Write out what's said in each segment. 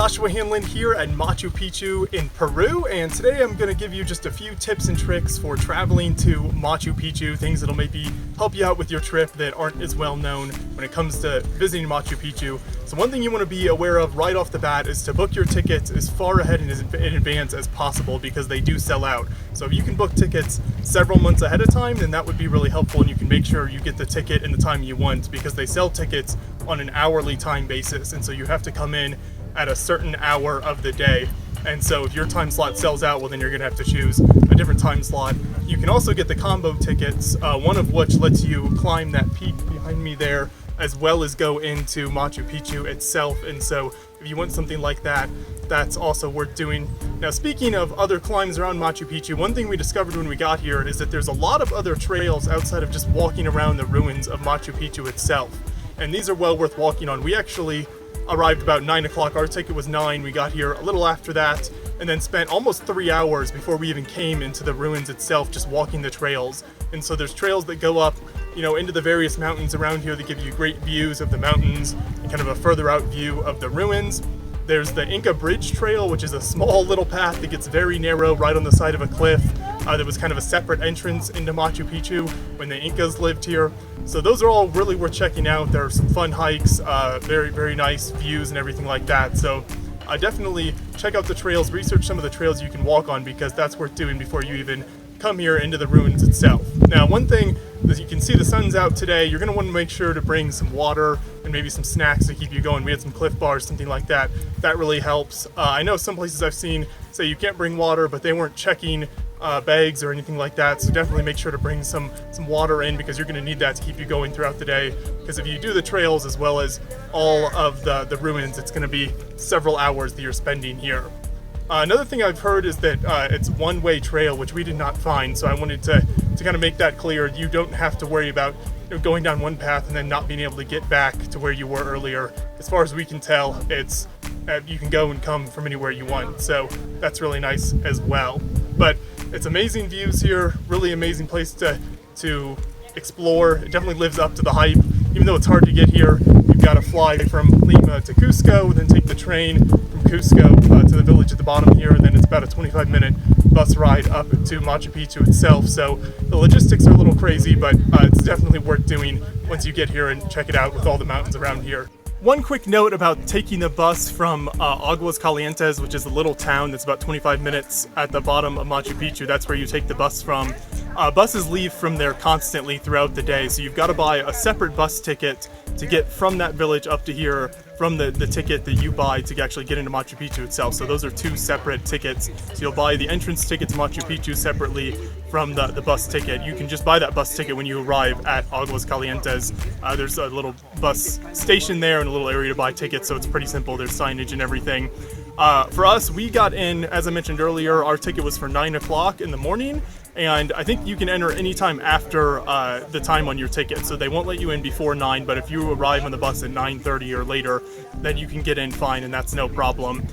Joshua Hanlon here at Machu Picchu in Peru, and today I'm going to give you just a few tips and tricks for traveling to Machu Picchu, things that'll maybe help you out with your trip that aren't as well known when it comes to visiting Machu Picchu. So one thing you want to be aware of right off the bat is to book your tickets as far ahead in advance as possible, because they do sell out. So if you can book tickets several months ahead of time, then that would be really helpful, and you can make sure you get the ticket in the time you want, because they sell tickets on an hourly time basis, and so you have to come in at a certain hour of the day. And so if your time slot sells out, well, then you're gonna have to choose a different time slot. You can also get the combo tickets, one of which lets you climb that peak behind me there, as well as go into Machu Picchu itself. And so if you want something like that, that's also worth doing. Now, speaking of other climbs around Machu Picchu, one thing we discovered when we got here is that there's a lot of other trails outside of just walking around the ruins of Machu Picchu itself. And these are well worth walking on. We actually arrived about 9 o'clock. Our ticket was 9. We got here a little after that, and then spent almost 3 hours before we even came into the ruins itself, just walking the trails. And so there's trails that go up, into the various mountains around here that give you great views of the mountains and kind of a further out view of the ruins. There's the Inca Bridge Trail, which is a small little path that gets very narrow right on the side of a cliff. That was kind of a separate entrance into Machu Picchu when the Incas lived here. So those are all really worth checking out. There are some fun hikes, very, very nice views and everything like that. So definitely check out the trails, research some of the trails you can walk on, because that's worth doing before you even come here into the ruins itself. Now, one thing, as you can see, the sun's out today. You're going to want to make sure to bring some water and maybe some snacks to keep you going. We had some Cliff Bars, something like that. That really helps. I know some places I've seen say you can't bring water, but they weren't checking bags or anything like that. So definitely make sure to bring some water in, because you're going to need that to keep you going throughout the day. Because if you do the trails as well as all of the ruins, it's going to be several hours that you're spending here. Another thing I've heard is that it's one-way trail, which we did not find, so I wanted to kind of make that clear. You don't have to worry about going down one path and then not being able to get back to where you were earlier. As far as we can tell, it's you can go and come from anywhere you want, so that's really nice as well. But it's amazing views here, really amazing place to explore. It definitely lives up to the hype. Even though it's hard to get here, you've got to fly from Lima to Cusco, then take the train from Cusco to the village at the bottom here, and then it's about a 25-minute bus ride up to Machu Picchu itself. So the logistics are a little crazy, but it's definitely worth doing once you get here and check it out with all the mountains around here. One quick note about taking the bus from Aguas Calientes, which is a little town that's about 25 minutes at the bottom of Machu Picchu. That's where you take the bus from. Buses leave from there constantly throughout the day, so you've got to buy a separate bus ticket to get from that village up to here from the ticket that you buy to actually get into Machu Picchu itself. So those are two separate tickets. So you'll buy the entrance ticket to Machu Picchu separately from the bus ticket. You can just buy that bus ticket when you arrive at Aguas Calientes. There's a little bus station there and a little area to buy tickets, so it's pretty simple. There's signage and everything. For us, we got in, as I mentioned earlier, our ticket was for 9 o'clock in the morning, and I think you can enter anytime after the time on your ticket, so they won't let you in before 9, but if you arrive on the bus at 9:30 or later, then you can get in fine, and that's no problem.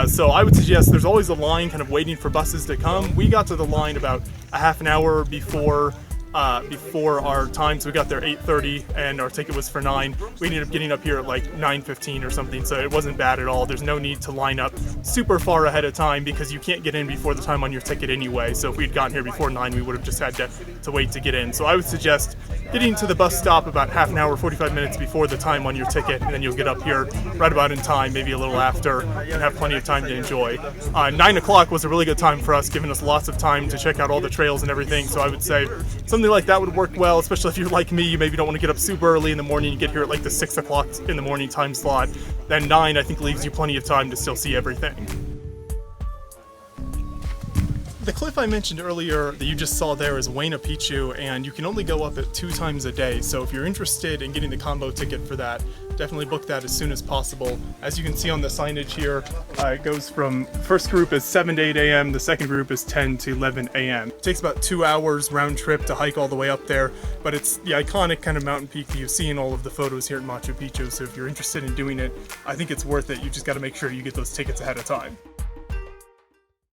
So I would suggest there's always a line kind of waiting for buses to come. We got to the line about a half an hour before our time, so we got there 8:30 and our ticket was for 9. We ended up getting up here at like 9:15 or something, so it wasn't bad at all. There's no need to line up super far ahead of time, because you can't get in before the time on your ticket anyway. So if we'd gotten here before 9, we would have just had to wait to get in. So I would suggest getting to the bus stop about half an hour, 45 minutes before the time on your ticket, and then you'll get up here right about in time, maybe a little after, and have plenty of time to enjoy. 9 o'clock was a really good time for us, giving us lots of time to check out all the trails and everything. So I would say something like that would work well, especially if you're like me. You maybe don't want to get up super early in the morning. You get here at like the 6 o'clock in the morning time slot. Then 9, I think, leaves you plenty of time to still see everything. The cliff I mentioned earlier that you just saw there is Huayna Picchu, and you can only go up it 2 times a day. So if you're interested in getting the combo ticket for that, definitely book that as soon as possible. As you can see on the signage here, it goes from, first group is 7 to 8 a.m., the second group is 10 to 11 a.m. It takes about 2 hours round trip to hike all the way up there, but it's the iconic kind of mountain peak that you see in all of the photos here at Machu Picchu. So if you're interested in doing it, I think it's worth it. You just got to make sure you get those tickets ahead of time.